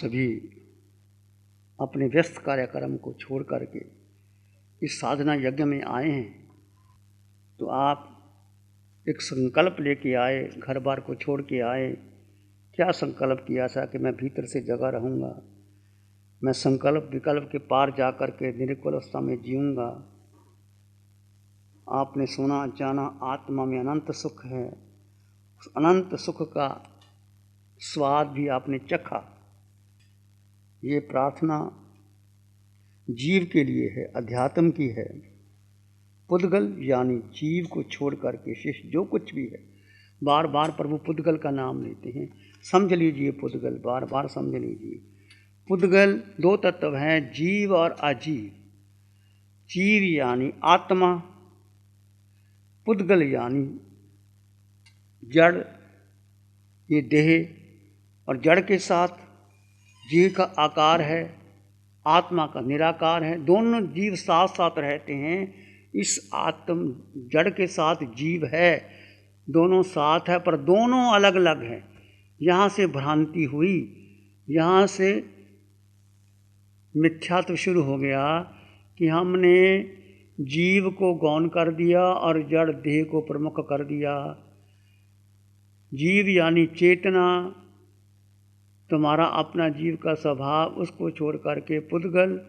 सभी अपने व्यस्त कार्यक्रम को छोड़ करके इस साधना यज्ञ में आए हैं, तो आप एक संकल्प लेके आए, घर बार को छोड़ के आए। क्या संकल्प किया था कि मैं भीतर से जगा रहूँगा, मैं संकल्प विकल्प के पार जा कर के निर्विकल्प अवस्था में जीऊँगा। आपने सुना जाना आत्मा में अनंत सुख है, उस अनंत सुख का स्वाद भी आपने चखा। ये प्रार्थना जीव के लिए है, अध्यात्म की है। पुद्गल यानी जीव को छोड़ करके शेष जो कुछ भी है, बार बार प्रभु पुद्गल का नाम लेते हैं। समझ लीजिए पुद्गल, बार बार समझ लीजिए। पुद्गल दो तत्व हैं, जीव और अजीव। जीव यानी आत्मा, पुद्गल यानी जड़। ये देह और जड़ के साथ जीव का आकार है, आत्मा का निराकार है। दोनों जीव साथ साथ रहते हैं। इस आत्म जड़ के साथ जीव है, दोनों साथ है, पर दोनों अलग अलग हैं। यहाँ से भ्रांति हुई, यहाँ से मिथ्यात्व शुरू हो गया कि हमने जीव को गौण कर दिया और जड़ देह को प्रमुख कर दिया। जीव यानी चेतना, तुम्हारा अपना जीव का स्वभाव, उसको छोड़ करके पुद्गल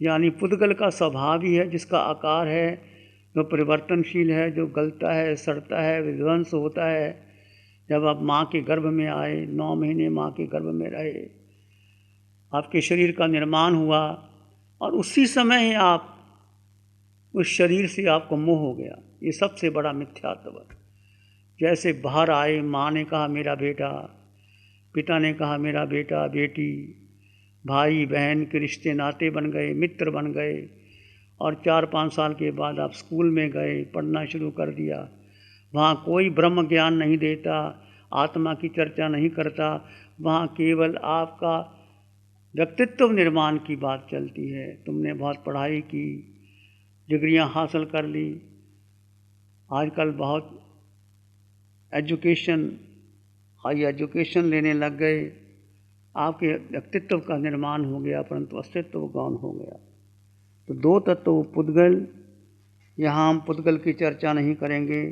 यानी पुद्गल का स्वभाव ही है, जिसका आकार है, जो परिवर्तनशील है, जो गलता है, सड़ता है, विध्वंस होता है। जब आप माँ के गर्भ में आए, 9 महीने माँ के गर्भ में रहे, आपके शरीर का निर्माण हुआ और उसी समय ही आप उस शरीर से आपको मोह हो गया। ये सबसे बड़ा मिथ्यात्व। जैसे बाहर आए, माँ ने कहा मेरा बेटा, पिता ने कहा मेरा बेटा बेटी, भाई बहन के रिश्ते नाते बन गए, मित्र बन गए। और 4-5 साल के बाद आप स्कूल में गए, पढ़ना शुरू कर दिया। वहाँ कोई ब्रह्म ज्ञान नहीं देता, आत्मा की चर्चा नहीं करता। वहाँ केवल आपका व्यक्तित्व निर्माण की बात चलती है। तुमने बहुत पढ़ाई की, डिग्रियाँ हासिल कर ली, आजकल बहुत एजुकेशन, हाई एजुकेशन लेने लग गए। आपके व्यक्तित्व का निर्माण हो गया, परंतु अस्तित्व गौण हो गया। तो दो तत्व पुद्गल, यहाँ हम पुद्गल की चर्चा नहीं करेंगे।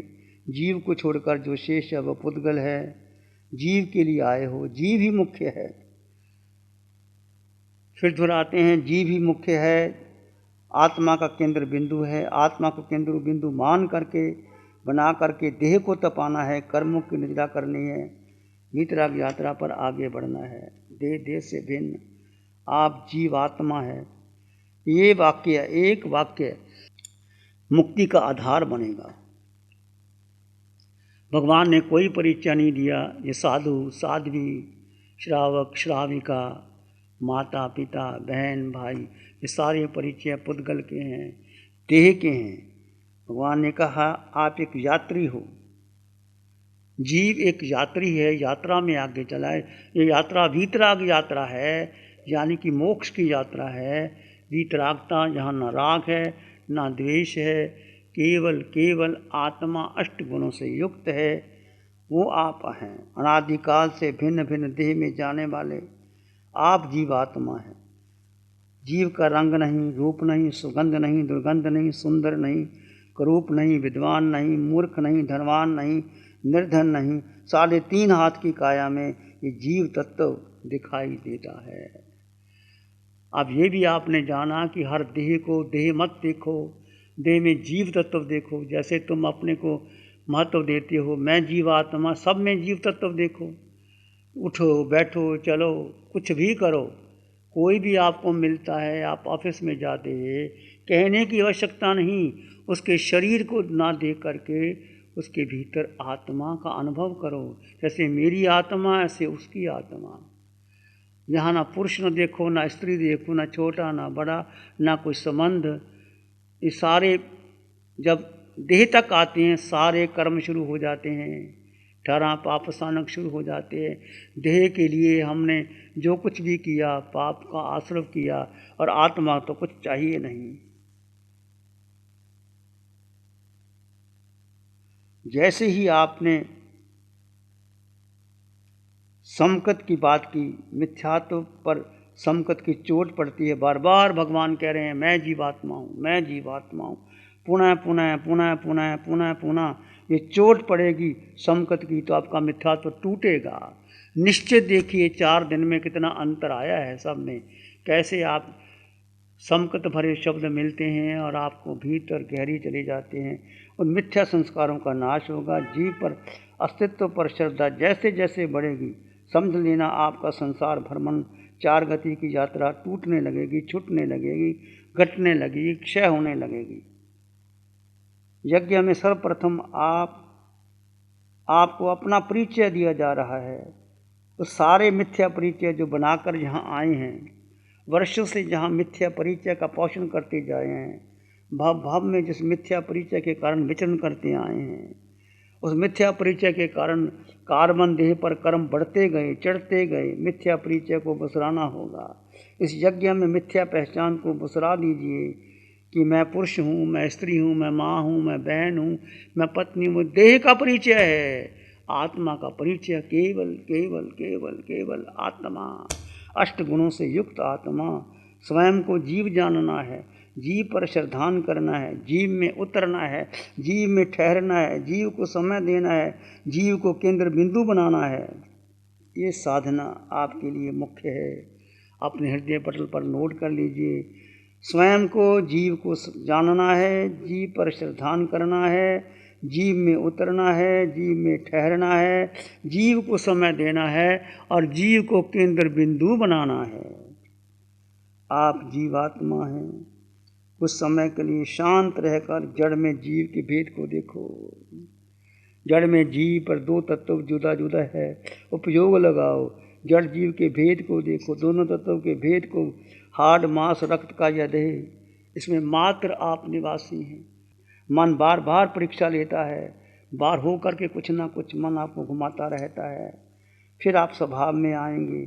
जीव को छोड़कर जो शेष है वह पुद्गल है। जीव के लिए आए हो, जीव ही मुख्य है। फिर दोहराते हैं, जीव ही मुख्य है, आत्मा का केंद्र बिंदु है। आत्मा को केंद्र बिंदु मान करके, बना करके देह को तपाना है, कर्मों की निद्रा करनी है, वीतराग यात्रा पर आगे बढ़ना है। देह से भिन्न आप जीव आत्मा है। ये वाक्य, एक वाक्य मुक्ति का आधार बनेगा। भगवान ने कोई परिचय नहीं दिया। ये साधु साध्वी, श्रावक श्राविका, माता पिता, बहन भाई, ये सारे परिचय पुद्गल के हैं, देह के हैं। भगवान ने कहा आप एक यात्री हो। जीव एक यात्री है, यात्रा में आगे चला है। ये यात्रा वीतराग यात्रा है, यानी कि मोक्ष की यात्रा है। वीतरागता जहाँ न राग है न द्वेष है, केवल आत्मा 8 गुणों से युक्त है। वो आप हैं, अनादिकाल से भिन्न भिन्न देह में जाने वाले आप जीवात्मा हैं। जीव का रंग नहीं, रूप नहीं, सुगंध नहीं, दुर्गंध नहीं, सुंदर नहीं, करूप नहीं, विद्वान नहीं, मूर्ख नहीं, धनवान नहीं, निर्धन नहीं, 3.5 हाथ की काया में ये जीव तत्व दिखाई देता है। अब ये भी आपने जाना कि हर देह को देह मत देखो, देह में जीव तत्व देखो। जैसे तुम अपने को महत्व देते हो, मैं जीवात्मा, सब में जीव तत्व देखो। उठो बैठो चलो, कुछ भी करो, कोई भी आपको मिलता है, आप ऑफिस में जाते हैं, कहने की आवश्यकता नहीं, उसके शरीर को ना देख करके उसके भीतर आत्मा का अनुभव करो। जैसे मेरी आत्मा ऐसे उसकी आत्मा। यहाँ ना पुरुष न देखो, ना स्त्री देखो, ना छोटा ना बड़ा, ना कोई संबंध। ये सारे जब देह तक आते हैं, सारे कर्म शुरू हो जाते हैं, 18 पाप सानक शुरू हो जाते हैं। देह के लिए हमने जो कुछ भी किया, पाप का आश्रय किया, और आत्मा तो कुछ चाहिए नहीं। जैसे ही आपने समकत की बात की, मिथ्यात्व पर समकत की चोट पड़ती है। बार बार भगवान कह रहे हैं मैं जीवात्मा हूँ, मैं जीवात्मा हूँ, पुनः पुनः पुनः पुनः पुनः पुनः ये चोट पड़ेगी समकत की तो आपका मिथ्यात्व टूटेगा। निश्चित देखिए 4 दिन में कितना अंतर आया है सब में, कैसे आप समकत भरे शब्द मिलते हैं और आपको भीतर गहरी चले जाते हैं। उन मिथ्या संस्कारों का नाश होगा। जीव पर अस्तित्व पर श्रद्धा जैसे जैसे बढ़ेगी, समझ लेना आपका संसार भ्रमण 4 गति की यात्रा टूटने लगेगी, छूटने लगेगी, घटने लगेगी, क्षय होने लगेगी। यज्ञ में सर्वप्रथम आपको अपना परिचय दिया जा रहा है। तो सारे मिथ्या परिचय जो बनाकर यहाँ आए हैं, वर्षों से जहाँ मिथ्या परिचय का पोषण करते जाए हैं, भाव भाव में जिस मिथ्या परिचय के कारण विचरण करते आए हैं, उस मिथ्या परिचय के कारण कार्बन देह पर कर्म बढ़ते गए, चढ़ते गए। मिथ्या परिचय को बसराना होगा। इस यज्ञ में मिथ्या पहचान को बसरा दीजिए कि मैं पुरुष हूँ, मैं स्त्री हूँ, मैं माँ हूँ, मैं बहन हूँ, मैं पत्नी हूँ। देह का परिचय है, आत्मा का परिचय केवल केवल केवल केवल आत्मा। 8 गुणों से युक्त आत्मा। स्वयं को जीव जानना है, जीव पर श्रद्धान करना है, जीव में उतरना है, जीव में ठहरना है, जीव को समय देना है, जीव को केंद्र बिंदु बनाना है। ये साधना आपके लिए मुख्य है। अपने हृदय पटल पर नोट कर लीजिए। स्वयं को जीव को जानना है, जीव पर श्रद्धान करना है, जीव में उतरना है, जीव में ठहरना है, जीव को समय देना है और जीव को केंद्र बिंदु बनाना है। आप जीवात्मा हैं। कुछ समय के लिए शांत रहकर जड़ में जीव के भेद को देखो। जड़ में जीव पर 2 तत्व जुदा जुदा है, उपयोग लगाओ। जड़ जीव के भेद को देखो, दोनों तत्वों के भेद को। हाड़ मांस रक्त का यह देह, इसमें मात्र आप निवासी हैं। मन बार बार परीक्षा लेता है, बार हो करके कुछ ना कुछ मन आपको घुमाता रहता है। फिर आप स्वभाव में आएंगे,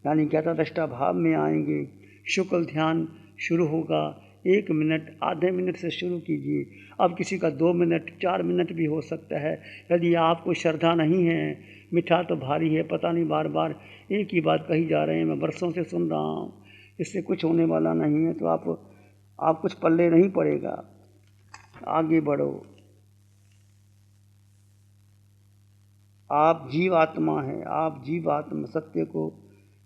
यानी ज्ञाता भाव में आएंगे। शुक्ल ध्यान शुरू होगा। 1 मिनट, आधे मिनट से शुरू कीजिए। अब किसी का 2 मिनट, 4 मिनट भी हो सकता है। यदि आपको श्रद्धा नहीं है, मिठा तो भारी है, पता नहीं बार बार एक ही बात कही जा रहे हैं, मैं बरसों से सुन रहा हूँ, इससे कुछ होने वाला नहीं है, तो आप कुछ पल्ले नहीं पड़ेगा। आगे बढ़ो। आप जीवात्मा हैं, आप जीवात्मा। सत्य को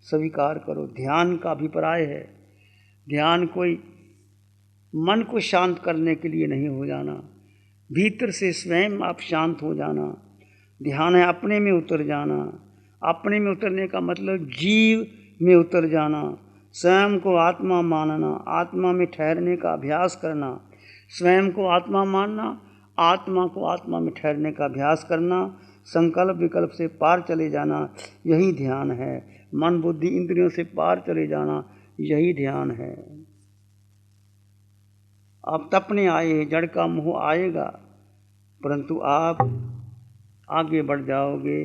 स्वीकार करो। ध्यान का अभिप्राय है, ध्यान कोई मन को शांत करने के लिए नहीं हो जाना, भीतर से स्वयं आप शांत हो जाना। ध्यान है अपने में उतर जाना। अपने में उतरने का मतलब जीव में उतर जाना, स्वयं को आत्मा मानना, आत्मा में ठहरने का अभ्यास करना। स्वयं को आत्मा मानना, आत्मा को आत्मा में ठहरने का अभ्यास करना, संकल्प विकल्प से पार चले जाना, यही ध्यान है। मन बुद्धि इंद्रियों से पार चले जाना, यही ध्यान है। आप तपने आए हैं, जड़ का मोह आएगा, परंतु आप आगे बढ़ जाओगे।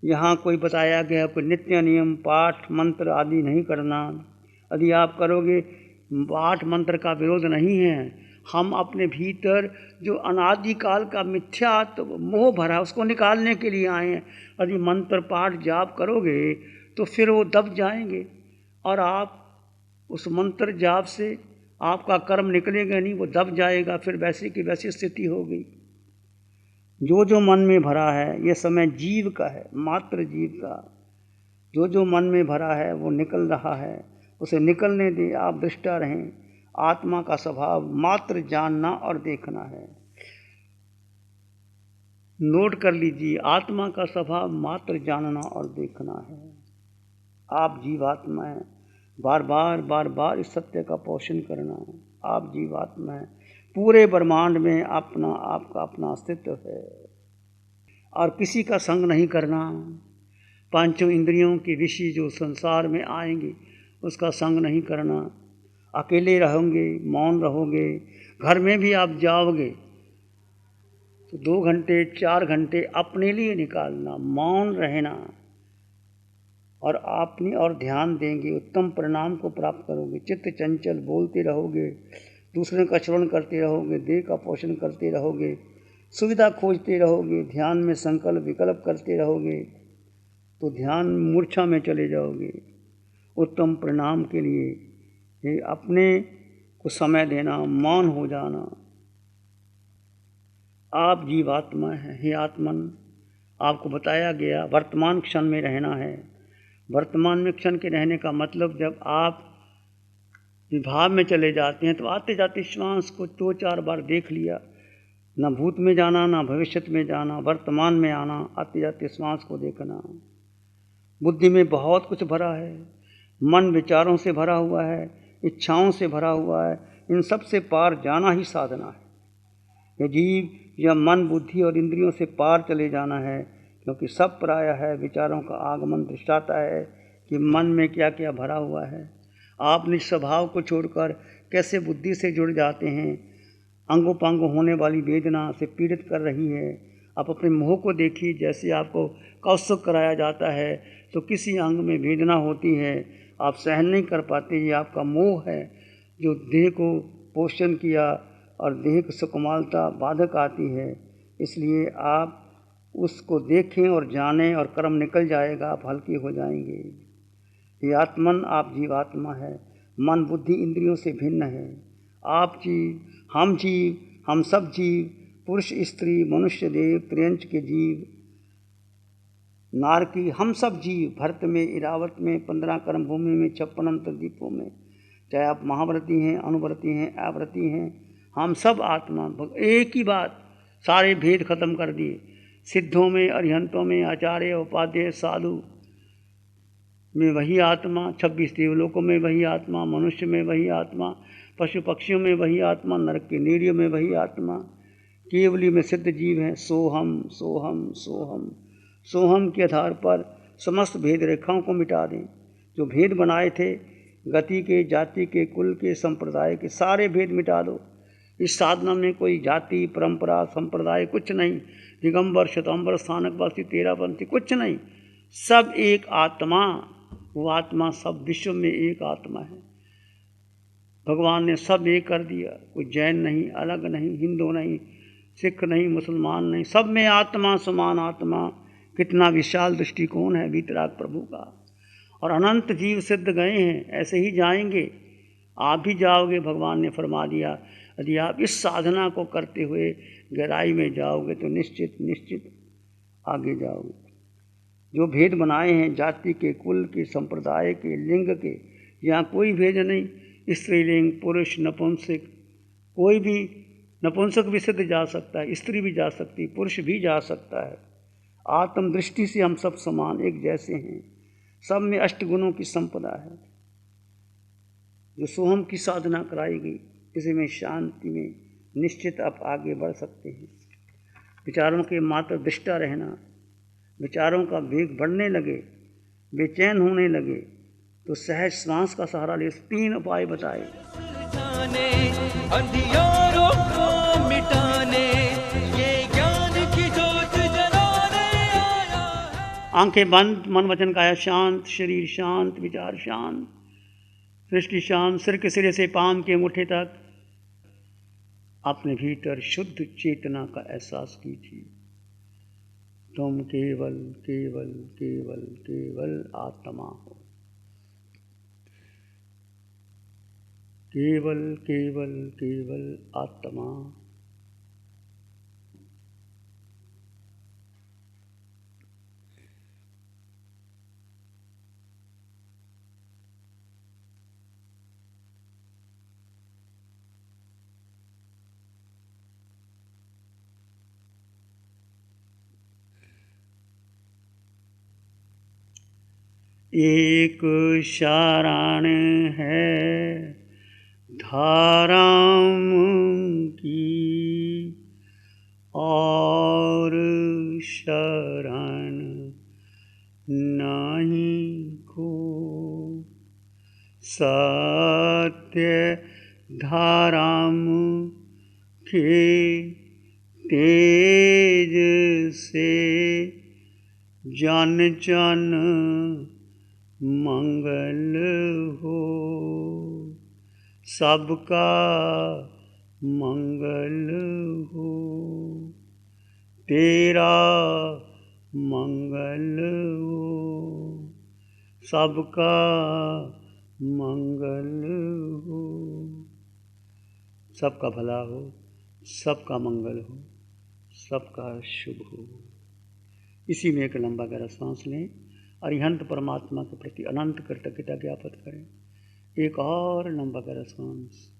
यहाँ कोई बताया गया कोई नित्य नियम पाठ मंत्र आदि नहीं करना। यदि आप करोगे, पाठ मंत्र का विरोध नहीं है। हम अपने भीतर जो अनादिकाल का मिथ्यात्व मोह भरा, उसको निकालने के लिए आए हैं। यदि मंत्र पाठ जाप करोगे तो फिर वो दब जाएंगे और आप उस मंत्र जाप से आपका कर्म निकलेगा नहीं, वो दब जाएगा, फिर वैसी की वैसी स्थिति होगी। जो जो मन में भरा है, ये समय जीव का है, मात्र जीव का। जो जो मन में भरा है वो निकल रहा है, उसे निकलने दें। आप दृष्टा रहें। आत्मा का स्वभाव मात्र जानना और देखना है। नोट कर लीजिए, आत्मा का स्वभाव मात्र जानना और देखना है। आप जीवात्मा हैं। बार बार इस सत्य का पोषण करना है। आप जीवात्मा हैं। पूरे ब्रह्मांड में आपका अपना अस्तित्व है और किसी का संग नहीं करना। 5 इंद्रियों के विषय जो संसार में आएंगे उसका संग नहीं करना। अकेले रहोगे, मौन रहोगे। घर में भी आप जाओगे तो 2 घंटे 4 घंटे अपने लिए निकालना, मौन रहना और अपनी और ध्यान देंगे, उत्तम परिणाम को प्राप्त करोगे। चित्त चंचल, बोलते रहोगे, दूसरे का श्रवण करते रहोगे, देह का पोषण करते रहोगे, सुविधा खोजते रहोगे, ध्यान में संकल्प विकल्प करते रहोगे तो ध्यान मूर्छा में चले जाओगे। उत्तम परिणाम के लिए ये अपने को समय देना, मौन हो जाना। आप जीवात्मा हैं। हे आत्मन, आपको बताया गया वर्तमान क्षण में रहना है। वर्तमान में क्षण के रहने का मतलब जब आप विभाव में चले जाते हैं तो आते जाते श्वास को 2-4 बार देख लिया, न भूत में जाना, न भविष्य में जाना, वर्तमान में आना, आते जाते श्वास को देखना। बुद्धि में बहुत कुछ भरा है, मन विचारों से भरा हुआ है, इच्छाओं से भरा हुआ है। इन सब से पार जाना ही साधना है। यह जीव या मन बुद्धि और इंद्रियों से पार चले जाना है, क्योंकि सब प्रायः है विचारों का आगमन दर्शाता है कि मन में क्या क्या भरा हुआ है। आप निज स्वभाव को छोड़कर कैसे बुद्धि से जुड़ जाते हैं। अंगों पांगों होने वाली वेदना से पीड़ित कर रही है। आप अपने मोह को देखिए, जैसे आपको कौशक कराया जाता है तो किसी अंग में वेदना होती है, आप सहन नहीं कर पाते। ये आपका मोह है जो देह को पोषण किया और देह की सुकुमालता बाधक आती है। इसलिए आप उसको देखें और जानें और कर्म निकल जाएगा, आप हल्के हो जाएंगे। ये आत्मन, आप जीवात्मा है। मन बुद्धि इंद्रियों से भिन्न है। आप जीव, हम सब जीव, पुरुष स्त्री मनुष्य देव त्रियंच के जीव नारकी, हम सब जीव भरत में, इरावत में, 15 कर्म भूमि में, 56 अंतर्दीपों में, चाहे आप महाव्रती हैं, अनुव्रती हैं, अव्रती हैं, हम सब आत्मा। एक ही बात, सारे भेद खत्म कर दिए। सिद्धों में, अरिहंतों में, आचार्य उपाध्याय साधु में वही आत्मा, 26 देवलोकों में वही आत्मा, मनुष्य में वही आत्मा, पशु पक्षियों में वही आत्मा, नरक के नीड़ियों में वही आत्मा। केवली में सिद्ध जीव हैं। सोहम सोहम सोहम। सोहम के आधार पर समस्त भेद रेखाओं को मिटा दें। जो भेद बनाए थे, गति के, जाति के, कुल के, संप्रदाय के, सारे भेद मिटा दो। इस साधना में कोई जाति परंपरा संप्रदाय कुछ नहीं, दिगंबर श्वेतांबर स्थानकवासी तेरापंथी कुछ नहीं, सब एक आत्मा। वो आत्मा सब विश्व में एक आत्मा है। भगवान ने सब एक कर दिया। कोई जैन नहीं, अलग नहीं, हिंदू नहीं, सिख नहीं, मुसलमान नहीं, सब में आत्मा समान आत्मा। कितना विशाल दृष्टिकोण है वीतराग प्रभु का। और अनंत जीव सिद्ध गए हैं, ऐसे ही जाएंगे। आप भी जाओगे, भगवान ने फरमा दिया। यदि आप इस साधना को करते हुए गहराई में जाओगे तो निश्चित निश्चित आगे जाओगे। जो भेद बनाए हैं जाति के, कुल के, संप्रदाय के, लिंग के, यहाँ कोई भेद नहीं। स्त्रीलिंग, पुरुष, नपुंसक, कोई भी नपुंसक भी सिद्ध जा सकता है, स्त्री भी जा सकती है, पुरुष भी जा सकता है। आत्म दृष्टि से हम सब समान एक जैसे हैं। सब में 8 गुणों की संपदा है। जो सोहम की साधना कराई गई, इसमें शांति में निश्चित आप आगे बढ़ सकते हैं। विचारों के मात्र दृष्टा रहना। विचारों का वेग बढ़ने लगे, बेचैन होने लगे तो सहज श्वास का सहारा ले। 3 उपाय बताए। अंधियारों को मिटाने, ये ज्ञान की ज्योत जलाने आया है। आंखें बंद, मन वचन काया शांत, शरीर शांत, विचार शांत, सृष्टि शांत। सिर के सिरे से पांव के मुट्ठे तक अपने भीतर शुद्ध चेतना का एहसास कीजिए। तुम केवल केवल केवल केवल आत्मा हो। केवल केवल केवल आत्मा। एक शरण है धर्म की और शरण नहीं को। सत्य धर्म के तेज से जन जन मंगल हो, सबका मंगल हो। तेरा मंगल हो, सबका मंगल हो, सबका भला हो, सबका मंगल हो, सबका शुभ हो। इसी में एक लंबा गहरा सांस लें, अरिहंत परमात्मा के प्रति अनंत कृतज्ञता ज्ञापित करें। एक और लंबा गहरा सांस।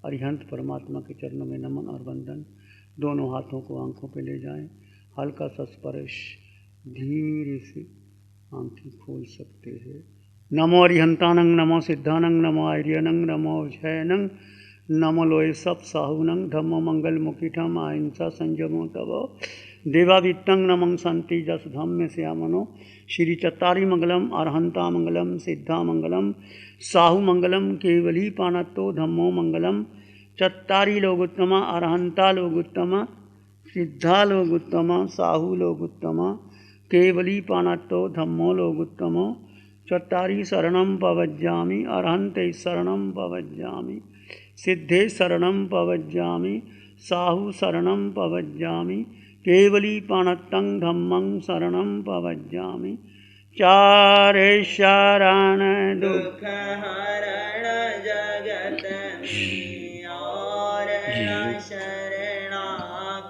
अरिहंत परमात्मा के चरणों में नमन और वंदन। दोनों हाथों को आंखों पे ले जाएं, हल्का सा स्पर्श, धीरे से आंखें खोल सकते हैं। नमो अरिहंतानंग, नमो सिद्धानंग, नमो आर्यनंग, नमो विजयनंग, नमो लोय सब साहुनंग, धम्मो मंगल मुकिठम अहिंसा संयमो तवो देवावित्तं नमं संति जस धम्म श्यामनो। श्री चत्तारी मंगलम, अरहंता मंगलम, सिद्धा मंगलम, साहु मंगलम, केवली पाणत्तो धम्मो मंगलम। चत्तारी लोगोत्तमा, अरहंता लोगोत्तमा, सिद्धा लोगोत्तमा, साहु लोगोत्तमा, केवली पाणत्तो धम्मो लोगोत्तमो। चत्तारी शरणं पवज्जामि, अरहंते शरणं पवज्जामि, सिद्धे शरणं पवज्जामि, साहु शरणं पवज्जामि, केवली पाणत्तं धम्मं शरणं पवज्जामि। चारे शरण दुख हरण जगत में और न शरणा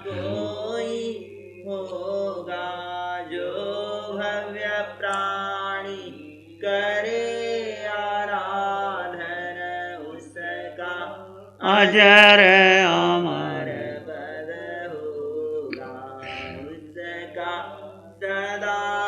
कोई होगा, जो भव्य प्राणी करे आराधन उसका अजर अमर पद होगा, उसका सदा